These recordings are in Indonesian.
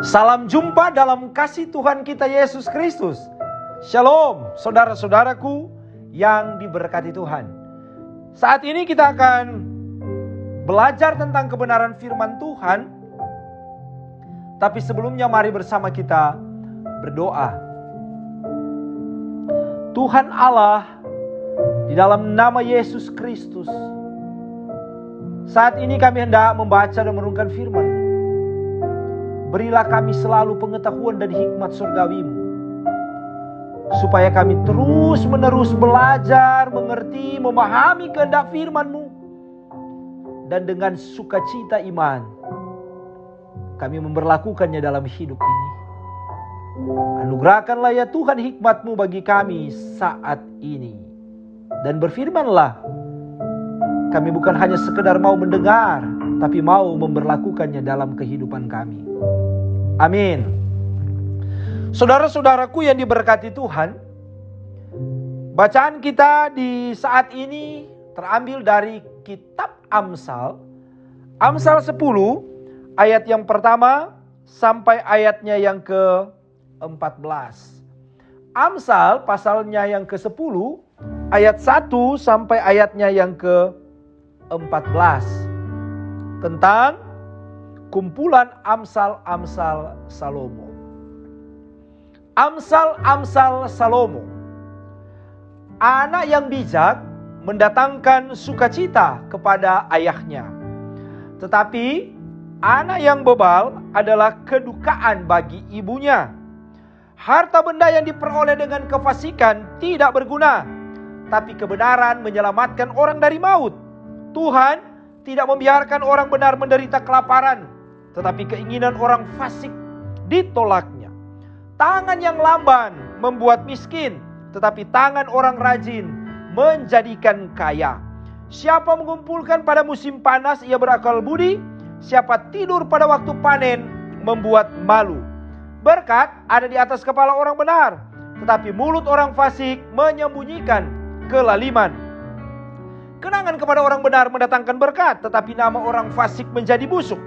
Salam jumpa dalam kasih Tuhan kita Yesus Kristus. Shalom saudara-saudaraku yang diberkati Tuhan. Saat ini kita akan belajar tentang kebenaran firman Tuhan. Tapi sebelumnya mari bersama kita berdoa. Tuhan Allah, di dalam nama Yesus Kristus, saat ini kami hendak membaca dan merenungkan firman. Berilah kami selalu pengetahuan dan hikmat surgawi-Mu, supaya kami terus menerus belajar, mengerti, memahami kehendak firman-Mu. Dan dengan sukacita iman, kami memberlakukannya dalam hidup ini. Anugerahkanlah ya Tuhan hikmat-Mu bagi kami saat ini. Dan berfirmanlah, kami bukan hanya sekedar mau mendengar, tapi mau memberlakukannya dalam kehidupan kami. Amin. Saudara-saudaraku yang diberkati Tuhan, bacaan kita di saat ini terambil dari kitab Amsal. Amsal 10 ayat yang pertama sampai ayatnya yang ke-14. Amsal pasalnya yang ke-10 ayat 1 sampai ayatnya yang ke-14. Tentang kumpulan Amsal-Amsal Salomo. Amsal-Amsal Salomo. Anak yang bijak mendatangkan sukacita kepada ayahnya. Tetapi anak yang bebal adalah kedukaan bagi ibunya. Harta benda yang diperoleh dengan kefasikan tidak berguna, tapi kebenaran menyelamatkan orang dari maut. Tuhan tidak membiarkan orang benar menderita kelaparan, tetapi keinginan orang fasik ditolaknya. Tangan yang lamban membuat miskin, tetapi tangan orang rajin menjadikan kaya. Siapa mengumpulkan pada musim panas, ia berakal budi. Siapa tidur pada waktu panen, membuat malu. Berkat ada di atas kepala orang benar, tetapi mulut orang fasik menyembunyikan kelaliman. Kenangan kepada orang benar mendatangkan berkat, tetapi nama orang fasik menjadi busuk.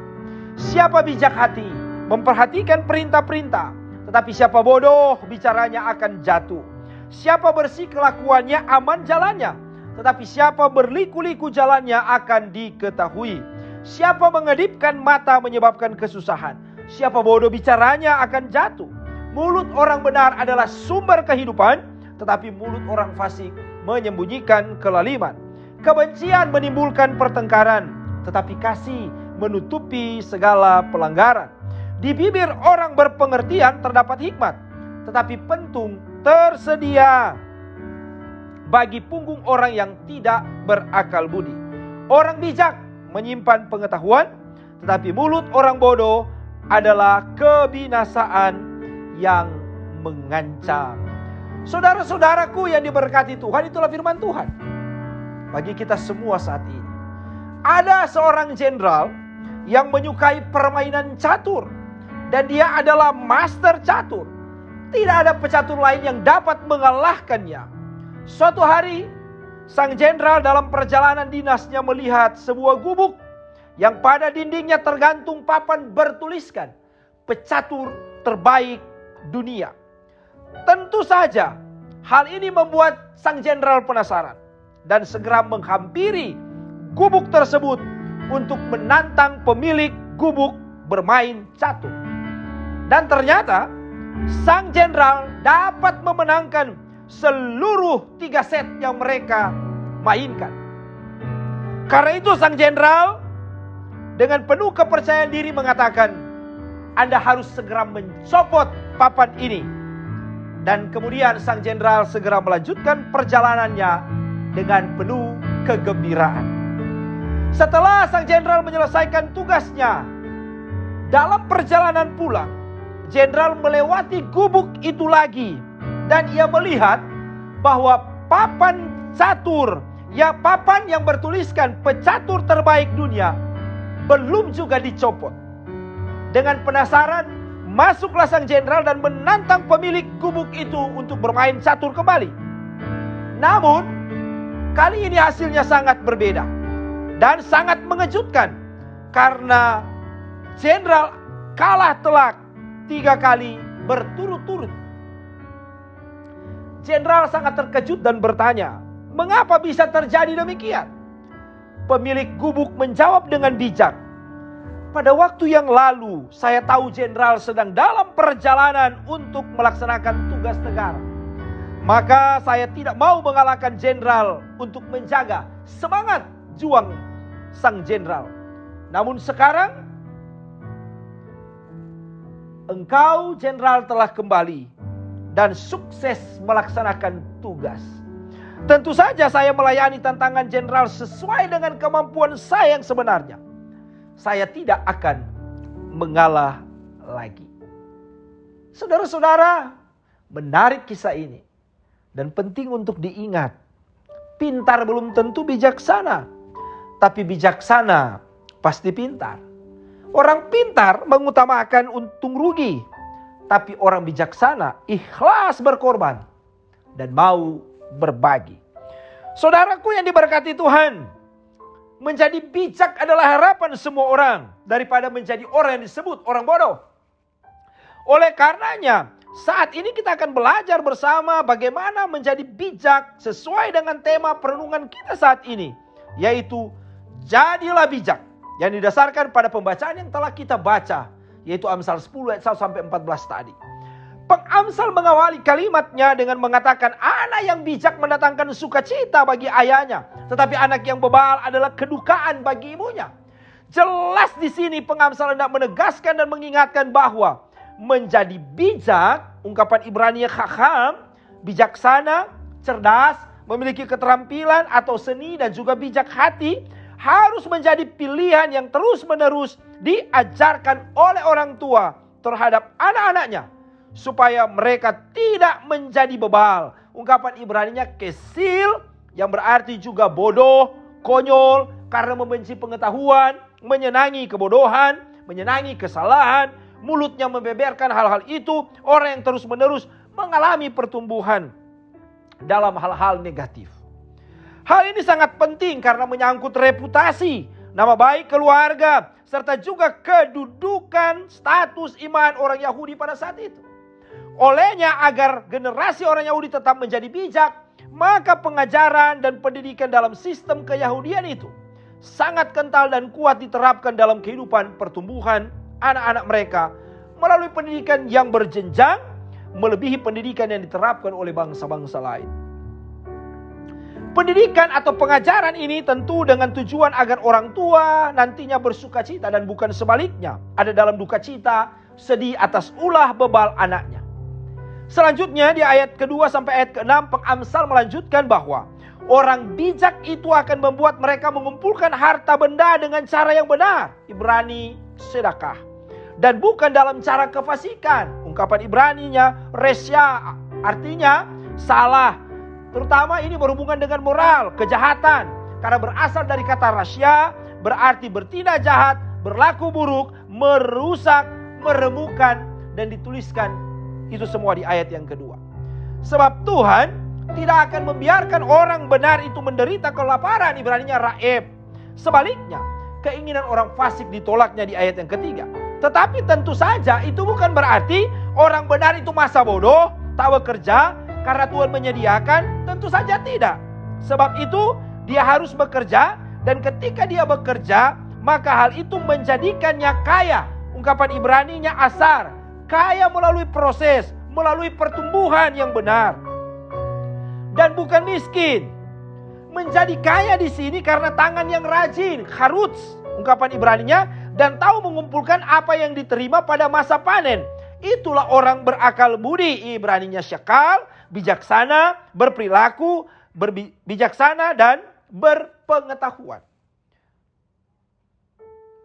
Siapa bijak hati memperhatikan perintah-perintah, tetapi siapa bodoh bicaranya akan jatuh. Siapa bersih kelakuannya aman jalannya, tetapi siapa berliku-liku jalannya akan diketahui. Siapa mengedipkan mata menyebabkan kesusahan, siapa bodoh bicaranya akan jatuh. Mulut orang benar adalah sumber kehidupan, tetapi mulut orang fasik menyembunyikan kelaliman. Kebencian menimbulkan pertengkaran, tetapi kasih menutupi segala pelanggaran. Di bibir orang berpengertian terdapat hikmat, tetapi pentung tersedia bagi punggung orang yang tidak berakal budi. Orang bijak menyimpan pengetahuan, tetapi mulut orang bodoh adalah kebinasaan yang mengancam. Saudara-saudaraku yang diberkati Tuhan, itulah firman Tuhan bagi kita semua saat ini. Ada seorang jenderal yang menyukai permainan catur, dan dia adalah master catur. Tidak ada pecatur lain yang dapat mengalahkannya. Suatu hari, sang jenderal dalam perjalanan dinasnya melihat sebuah gubuk yang pada dindingnya tergantung papan bertuliskan pecatur terbaik dunia. Tentu saja hal ini membuat sang jenderal penasaran dan segera menghampiri gubuk tersebut untuk menantang pemilik gubuk bermain catur. Dan ternyata sang jenderal dapat memenangkan seluruh 3 set yang mereka mainkan. Karena itu sang jenderal dengan penuh kepercayaan diri mengatakan, Anda harus segera mencopot papan ini. Dan kemudian sang jenderal segera melanjutkan perjalanannya dengan penuh kegembiraan. Setelah sang jenderal menyelesaikan tugasnya, dalam perjalanan pulang, jenderal melewati gubuk itu lagi, dan ia melihat bahwa papan catur, ya papan yang bertuliskan pecatur terbaik dunia, belum juga dicopot. Dengan penasaran, masuklah sang jenderal dan menantang pemilik gubuk itu untuk bermain catur kembali. Namun, kali ini hasilnya sangat berbeda dan sangat mengejutkan, karena jenderal kalah telak 3 kali berturut-turut. Jenderal sangat terkejut dan bertanya, mengapa bisa terjadi demikian? Pemilik gubuk menjawab dengan bijak, pada waktu yang lalu saya tahu jenderal sedang dalam perjalanan untuk melaksanakan tugas negara. Maka saya tidak mau mengalahkan jenderal untuk menjaga semangat juang sang jenderal. Namun sekarang engkau jenderal telah kembali dan sukses melaksanakan tugas. Tentu saja saya melayani tantangan jenderal sesuai dengan kemampuan saya yang sebenarnya. Saya tidak akan mengalah lagi. Saudara-saudara, menarik kisah ini. Dan penting untuk diingat. Pintar belum tentu bijaksana. Tapi bijaksana pasti pintar. Orang pintar mengutamakan untung rugi. Tapi orang bijaksana ikhlas berkorban. Dan mau berbagi. Saudaraku yang diberkati Tuhan. Menjadi bijak adalah harapan semua orang daripada menjadi orang yang disebut orang bodoh. Oleh karenanya, saat ini kita akan belajar bersama bagaimana menjadi bijak sesuai dengan tema perenungan kita saat ini, yaitu jadilah bijak, yang didasarkan pada pembacaan yang telah kita baca, yaitu Amsal 10 ayat 1 sampai 14 tadi. Pengamsal mengawali kalimatnya dengan mengatakan anak yang bijak mendatangkan sukacita bagi ayahnya, tetapi anak yang bebal adalah kedukaan bagi ibunya. Jelas di sini pengamsal hendak menegaskan dan mengingatkan bahwa menjadi bijak, ungkapan Ibrani khacham, bijaksana, cerdas, memiliki keterampilan atau seni dan juga bijak hati, harus menjadi pilihan yang terus-menerus diajarkan oleh orang tua terhadap anak-anaknya. Supaya mereka tidak menjadi bebal. Ungkapan Ibraninya kesil, yang berarti juga bodoh, konyol, karena membenci pengetahuan, menyenangi kebodohan, menyenangi kesalahan, mulutnya membeberkan hal-hal itu. Orang yang terus-menerus mengalami pertumbuhan dalam hal-hal negatif. Hal ini sangat penting karena menyangkut reputasi, nama baik keluarga, serta juga kedudukan status iman orang Yahudi pada saat itu. Olehnya agar generasi orang Yahudi tetap menjadi bijak, maka pengajaran dan pendidikan dalam sistem keyahudian itu sangat kental dan kuat diterapkan dalam kehidupan pertumbuhan anak-anak mereka melalui pendidikan yang berjenjang melebihi pendidikan yang diterapkan oleh bangsa-bangsa lain. Pendidikan atau pengajaran ini tentu dengan tujuan agar orang tua nantinya bersukacita dan bukan sebaliknya, ada dalam duka cita, sedih atas ulah bebal anaknya. Selanjutnya di ayat kedua sampai ayat ke-6 pengamsal melanjutkan bahwa orang bijak itu akan membuat mereka mengumpulkan harta benda dengan cara yang benar. Ibrani sedekah. Dan bukan dalam cara kefasikan. Ungkapan Ibraninya resya, artinya salah. Terutama ini berhubungan dengan moral, kejahatan. Karena berasal dari kata rasya, berarti bertindak jahat, berlaku buruk, merusak, meremukkan, dan dituliskan itu semua di ayat yang kedua. Sebab Tuhan tidak akan membiarkan orang benar itu menderita kelaparan, Ibraninya raib. Sebaliknya, keinginan orang fasik ditolaknya di ayat yang ketiga. Tetapi tentu saja itu bukan berarti orang benar itu masa bodoh, tak bekerja karena Tuhan menyediakan. Tentu saja tidak. Sebab itu dia harus bekerja, dan ketika dia bekerja, maka hal itu menjadikannya kaya. Ungkapan Ibraninya asar. Kaya melalui proses, melalui pertumbuhan yang benar. Dan bukan miskin. Menjadi kaya di sini karena tangan yang rajin, kharuts, ungkapan Ibraninya, dan tahu mengumpulkan apa yang diterima pada masa panen. Itulah orang berakal budi, Ibraninya syakal, bijaksana, berperilaku, bijaksana dan berpengetahuan.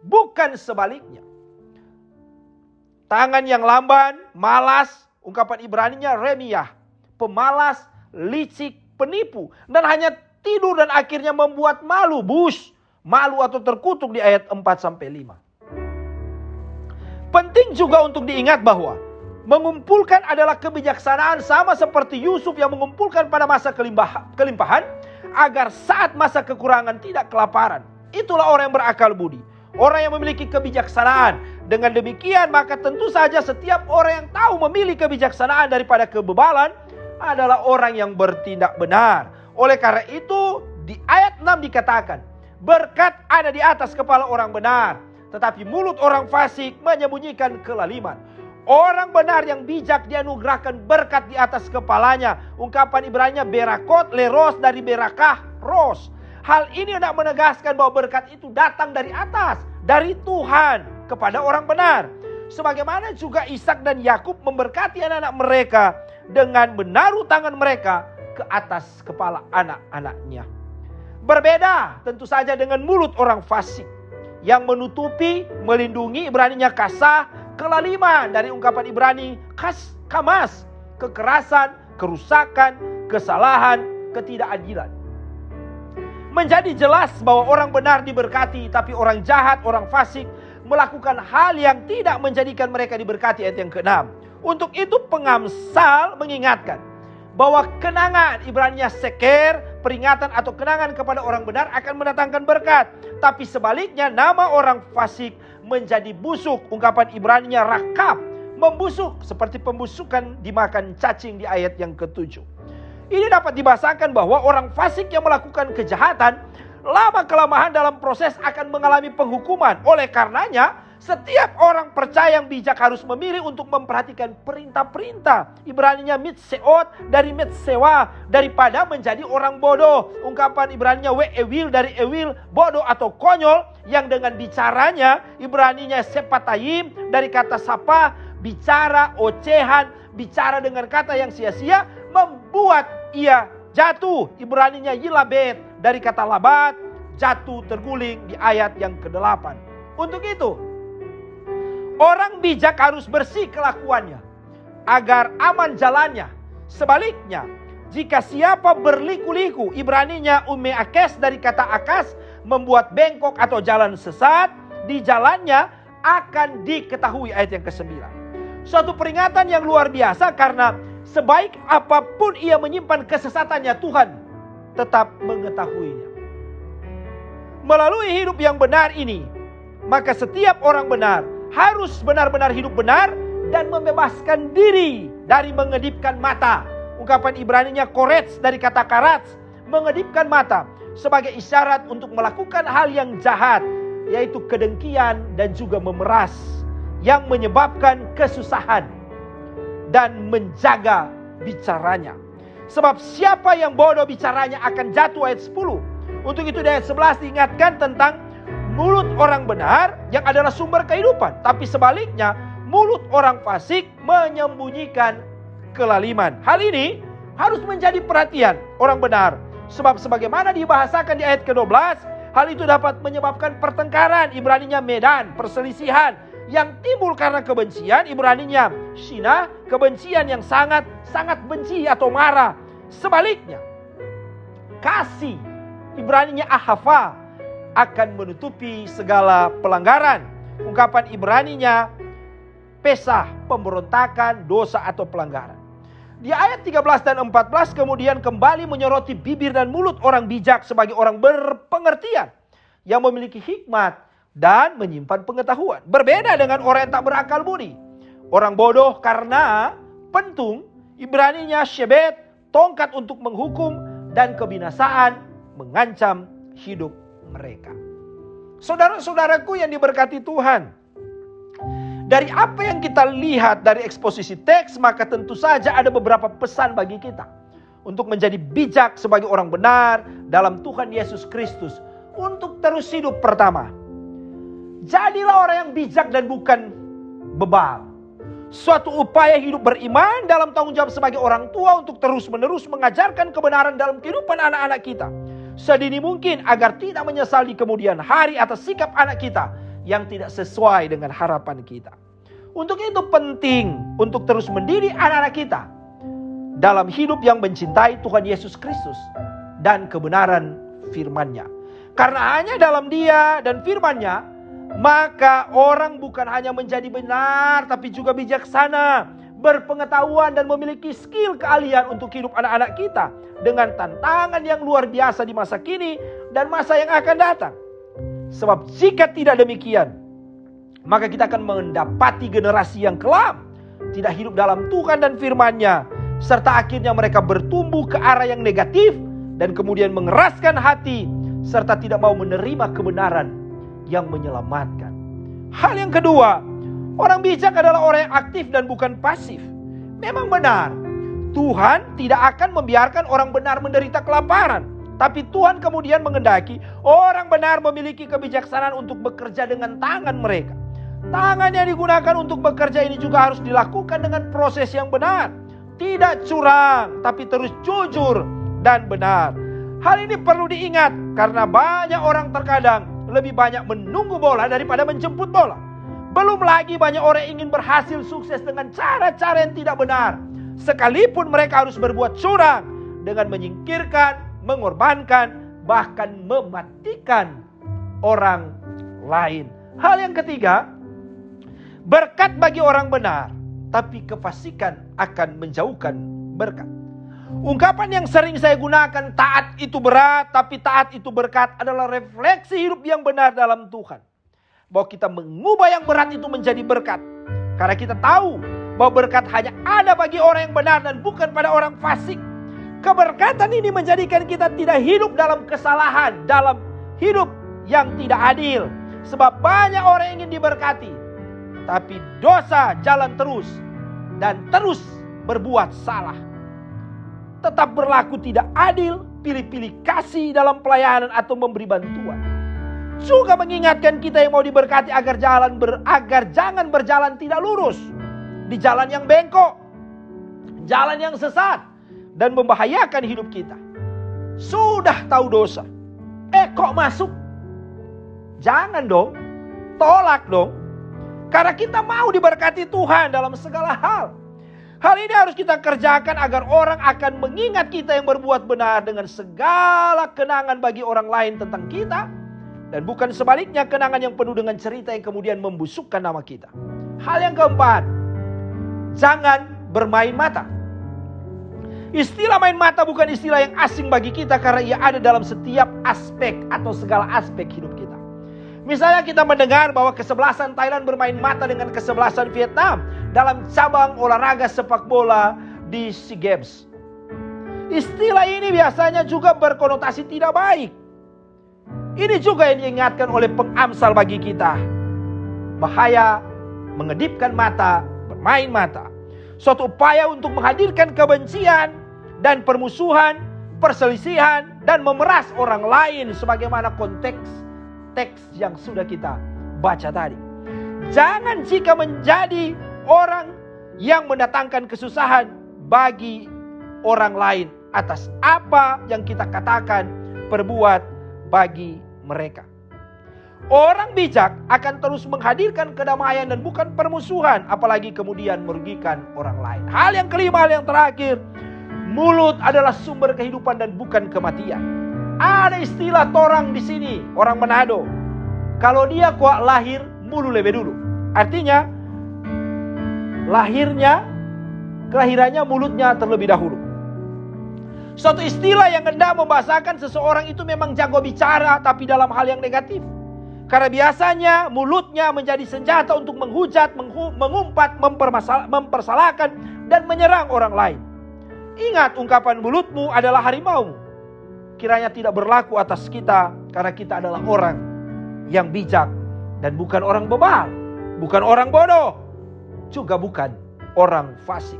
Bukan sebaliknya. Tangan yang lamban, malas, ungkapan Ibraninya remiyah, pemalas, licik, penipu, dan hanya tidur dan akhirnya membuat malu, malu atau terkutuk di ayat 4-5. Penting juga untuk diingat bahwa mengumpulkan adalah kebijaksanaan sama seperti Yusuf yang mengumpulkan pada masa kelimpahan agar saat masa kekurangan tidak kelaparan. Itulah orang yang berakal budi. orang yang memiliki kebijaksanaan. Dengan demikian maka tentu saja setiap orang yang tahu memilih kebijaksanaan daripada kebebalan adalah orang yang bertindak benar. Oleh karena itu di ayat 6 dikatakan, berkat ada di atas kepala orang benar, tetapi mulut orang fasik menyembunyikan kelaliman. Orang benar yang bijak dianugerahkan berkat di atas kepalanya. Ungkapan Ibrani berakot leros dari berakah ros. Hal ini hendak menegaskan bahwa berkat itu datang dari atas, dari Tuhan kepada orang benar. Sebagaimana juga Ishak dan Yakub memberkati anak-anak mereka dengan menaruh tangan mereka ke atas kepala anak-anaknya. Berbeda tentu saja dengan mulut orang fasik yang menutupi, melindungi, Ibraninya kasah, kelaliman dari ungkapan Ibrani kamas, kekerasan, kerusakan, kesalahan, ketidakadilan. Menjadi jelas bahwa orang benar diberkati, tapi orang jahat, orang fasik melakukan hal yang tidak menjadikan mereka diberkati. Ayat yang ke-6. Untuk itu pengamsal mengingatkan bahwa kenangan, Ibraninya seker, peringatan atau kenangan kepada orang benar akan mendatangkan berkat. Tapi sebaliknya nama orang fasik menjadi busuk. Ungkapan Ibraninya rakab, membusuk seperti pembusukan dimakan cacing di ayat yang ke-7. Ini dapat dibahasakan bahwa orang fasik yang melakukan kejahatan lama-kelamaan dalam proses akan mengalami penghukuman. Oleh karenanya setiap orang percaya yang bijak harus memilih untuk memperhatikan perintah-perintah. Ibraninya mitseot dari mitsewa, daripada menjadi orang bodoh. Ungkapan Ibraninya ewil dari ewil, bodoh atau konyol, yang dengan bicaranya Ibraninya sepatayim dari kata sapa, bicara, ocehan, bicara dengan kata yang sia-sia, membuat ia jatuh. Ibraninya yilabet dari kata labat, jatuh, terguling di ayat yang ke-8. Untuk itu orang bijak harus bersih kelakuannya agar aman jalannya. Sebaliknya, jika siapa berliku-liku, Ibraninya umeakes dari kata akas, membuat bengkok atau jalan sesat, di jalannya akan diketahui. Ayat yang ke-9. Suatu peringatan yang luar biasa, karena sebaik apapun ia menyimpan kesesatannya, Tuhan tetap mengetahuinya. Melalui hidup yang benar ini, maka setiap orang benar harus benar-benar hidup benar dan membebaskan diri dari mengedipkan mata. Ungkapan Ibraninya korets dari kata karats, mengedipkan mata, sebagai isyarat untuk melakukan hal yang jahat, yaitu kedengkian dan juga memeras, yang menyebabkan kesusahan, dan menjaga bicaranya. Sebab siapa yang bodoh bicaranya akan jatuh. Ayat 10. Untuk itu di ayat 11 diingatkan tentang mulut orang benar yang adalah sumber kehidupan, tapi sebaliknya mulut orang fasik menyembunyikan kelaliman. Hal ini harus menjadi perhatian orang benar, sebab sebagaimana dibahasakan di ayat ke-12, hal itu dapat menyebabkan pertengkaran. Ibraninya medan, perselisihan yang timbul karena kebencian. Ibraninya shina, kebencian yang sangat benci atau marah. Sebaliknya kasih, Ibraninya ahava, akan menutupi segala pelanggaran. Ungkapan Ibraninya pesah, pemberontakan, dosa atau pelanggaran. Di ayat 13 dan 14 kemudian kembali menyoroti bibir dan mulut orang bijak sebagai orang berpengertian, yang memiliki hikmat dan menyimpan pengetahuan. Berbeda dengan orang yang tak berakal budi. Orang bodoh karena pentung, Ibraninya shebet, tongkat untuk menghukum, dan kebinasaan mengancam hidup mereka. Saudara-saudaraku yang diberkati Tuhan, dari apa yang kita lihat dari eksposisi teks, maka tentu saja ada beberapa pesan bagi kita untuk menjadi bijak sebagai orang benar dalam Tuhan Yesus Kristus. Untuk terus hidup, pertama, jadilah orang yang bijak dan bukan bebal. Suatu upaya hidup beriman dalam tanggung jawab sebagai orang tua untuk terus-menerus mengajarkan kebenaran dalam kehidupan anak-anak kita sedini mungkin, agar tidak menyesal di kemudian hari atas sikap anak kita yang tidak sesuai dengan harapan kita. Untuk itu penting untuk terus mendidik anak-anak kita dalam hidup yang mencintai Tuhan Yesus Kristus dan kebenaran firman-Nya. Karena hanya dalam Dia dan firman-Nya, maka orang bukan hanya menjadi benar, tapi juga bijaksana, berpengetahuan, dan memiliki skill keahlian untuk hidup anak-anak kita dengan tantangan yang luar biasa di masa kini dan masa yang akan datang. Sebab jika tidak demikian, maka kita akan mendapati generasi yang kelam, tidak hidup dalam Tuhan dan firman-Nya, serta akhirnya mereka bertumbuh ke arah yang negatif dan kemudian mengeraskan hati, serta tidak mau menerima kebenaran yang menyelamatkan. Hal yang kedua, orang bijak adalah orang yang aktif dan bukan pasif. Memang benar, Tuhan tidak akan membiarkan orang benar menderita kelaparan. Tapi Tuhan kemudian mengendaki orang benar memiliki kebijaksanaan untuk bekerja dengan tangan mereka. Tangan yang digunakan untuk bekerja ini juga harus dilakukan dengan proses yang benar. Tidak curang, tapi terus jujur dan benar. Hal ini perlu diingat karena banyak orang terkadang lebih banyak menunggu bola daripada menjemput bola. Belum lagi banyak orang ingin berhasil sukses dengan cara-cara yang tidak benar. Sekalipun mereka harus berbuat curang dengan menyingkirkan, mengorbankan, bahkan mematikan orang lain. Hal yang ketiga, berkat bagi orang benar, tapi kefasikan akan menjauhkan berkat. Ungkapan yang sering saya gunakan, taat itu berat, tapi taat itu berkat, adalah refleksi hidup yang benar dalam Tuhan. Bahwa kita mengubah yang berat itu menjadi berkat. Karena kita tahu bahwa berkat hanya ada bagi orang yang benar dan bukan pada orang fasik. Keberkatan ini menjadikan kita tidak hidup dalam kesalahan, dalam hidup yang tidak adil. Sebab banyak orang yang ingin diberkati, tapi dosa jalan terus dan terus berbuat salah. Tetap berlaku tidak adil, pilih-pilih kasih dalam pelayanan atau memberi bantuan. Juga mengingatkan kita yang mau diberkati agar jangan berjalan tidak lurus di jalan yang bengkok, jalan yang sesat, dan membahayakan hidup kita. Sudah tahu dosa, kok masuk? Jangan dong, tolak dong. Karena kita mau diberkati Tuhan dalam segala hal. Hal ini harus kita kerjakan agar orang akan mengingat kita yang berbuat benar dengan segala kenangan bagi orang lain tentang kita. Dan bukan sebaliknya, kenangan yang penuh dengan cerita yang kemudian membusukkan nama kita. Hal yang keempat, jangan bermain mata. Istilah main mata bukan istilah yang asing bagi kita karena ia ada dalam setiap aspek atau segala aspek hidup kita. Misalnya kita mendengar bahwa kesebelasan Thailand bermain mata dengan kesebelasan Vietnam dalam cabang olahraga sepak bola di SEA Games. Istilah ini biasanya juga berkonotasi tidak baik. Ini juga yang diingatkan oleh pengamsal bagi kita. Bahaya mengedipkan mata, bermain mata. Suatu upaya untuk menghadirkan kebencian dan permusuhan, perselisihan, dan memeras orang lain sebagaimana konteks teks yang sudah kita baca tadi. Jangan jika menjadi orang yang mendatangkan kesusahan bagi orang lain atas apa yang kita katakan, perbuat bagi mereka. Orang bijak akan terus menghadirkan kedamaian dan bukan permusuhan, apalagi kemudian merugikan orang lain. Hal yang kelima, hal yang terakhir, mulut adalah sumber kehidupan dan bukan kematian. Ada istilah torang di sini, orang Manado. Kalau dia kuat lahir, mulu lebih dulu. Artinya, kelahirannya mulutnya terlebih dahulu. Suatu istilah yang hendak membahasakan seseorang itu memang jago bicara, tapi dalam hal yang negatif. Karena biasanya mulutnya menjadi senjata untuk menghujat, mengumpat, mempersalahkan, dan menyerang orang lain. Ingat, ungkapan mulutmu adalah harimaumu. Kiranya tidak berlaku atas kita, karena kita adalah orang yang bijak dan bukan orang bebal, bukan orang bodoh, juga bukan orang fasik.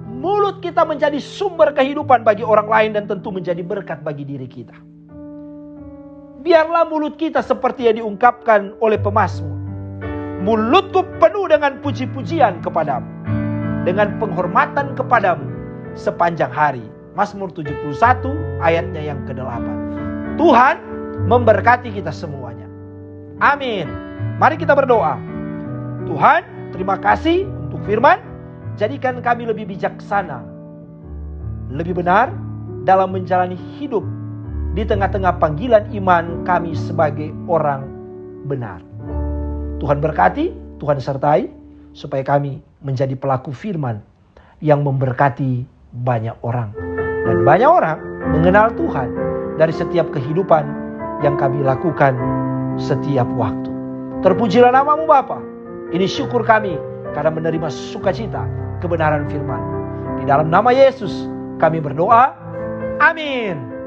Mulut kita menjadi sumber kehidupan bagi orang lain dan tentu menjadi berkat bagi diri kita. Biarlah mulut kita seperti yang diungkapkan oleh pemazmur. Mulutku penuh dengan puji-pujian kepadamu, dengan penghormatan kepadamu sepanjang hari. Mazmur 71 ayatnya yang ke-8. Tuhan memberkati kita semuanya. Amin. Mari kita berdoa. Tuhan, terima kasih untuk firman. Jadikan kami lebih bijaksana, lebih benar dalam menjalani hidup di tengah-tengah panggilan iman kami sebagai orang benar. Tuhan berkati, Tuhan sertai, supaya kami menjadi pelaku firman yang memberkati banyak orang. Dan banyak orang mengenal Tuhan dari setiap kehidupan yang kami lakukan setiap waktu. Terpujilah nama-Mu Bapa. Ini syukur kami karena menerima sukacita kebenaran firman. Di dalam nama Yesus kami berdoa. Amin.